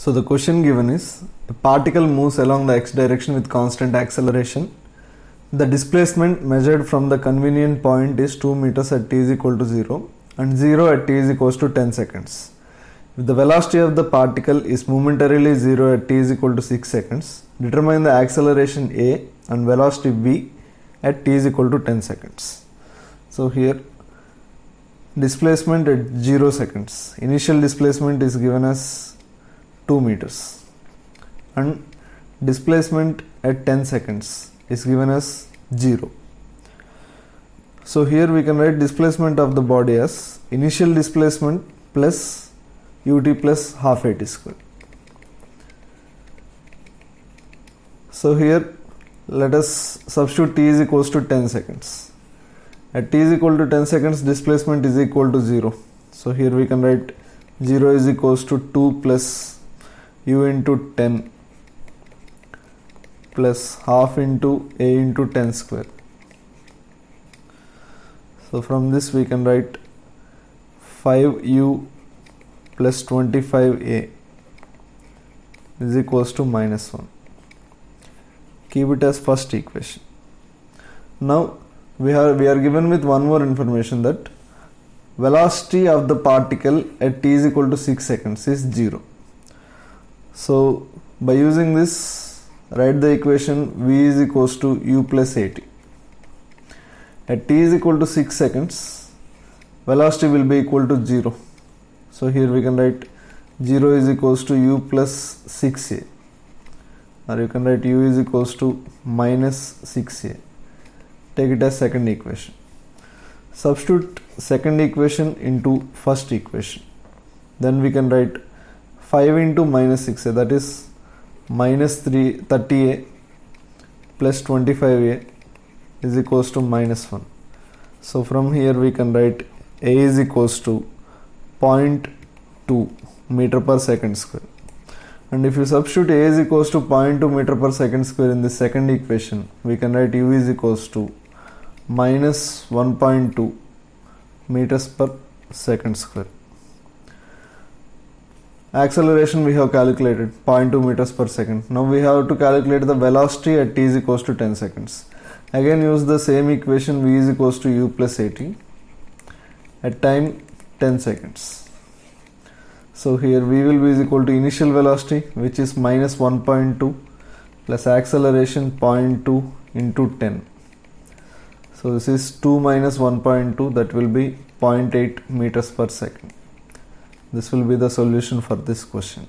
So the question given is, a particle moves along the x direction with constant acceleration. The displacement measured from the convenient point is 2 meters at t is equal to 0 and 0 at t is equals to 10 seconds. If the velocity of the particle is momentarily 0 at t is equal to 6 seconds, determine the acceleration a and velocity v at t is equal to 10 seconds. So here displacement at 0 seconds, initial displacement is given as 2 meters and displacement at 10 seconds is given as 0. So here we can write displacement of the body as initial displacement plus ut plus half at square. So here let us substitute t is equals to 10 seconds. At t is equal to 10 seconds, displacement is equal to 0. So here we can write 0 is equals to 2 plus u into 10 plus half into a into 10 square. So from this we can write 5u plus 25a is equals to minus 1. Keep it as first equation. Now we are given with one more information, that velocity of the particle at t is equal to 6 seconds is 0. So by using this, write the equation v is equals to u plus at. At t is equal to 6 seconds, velocity will be equal to 0. So here we can write 0 is equals to u plus 6a, or you can write u is equals to minus 6a. Take it as second equation. Substitute second equation into first equation. Then we can write 5 into minus 6a, that is minus 30a plus 25a is equals to minus 1. So from here we can write a is equals to 0.2 meter per second square. And if you substitute a is equals to 0.2 meter per second square in the second equation, we can write u is equals to minus 1.2 meters per second square. Acceleration we have calculated 0.2 meters per second. Now we have to calculate the velocity at t is equals to 10 seconds. Again use the same equation, v is equals to u plus at at time 10 seconds. So here v will be is equal to initial velocity, which is minus 1.2 plus acceleration 0.2 into 10. So this is 2 minus 1.2, that will be 0.8 meters per second. This will be the solution for this question.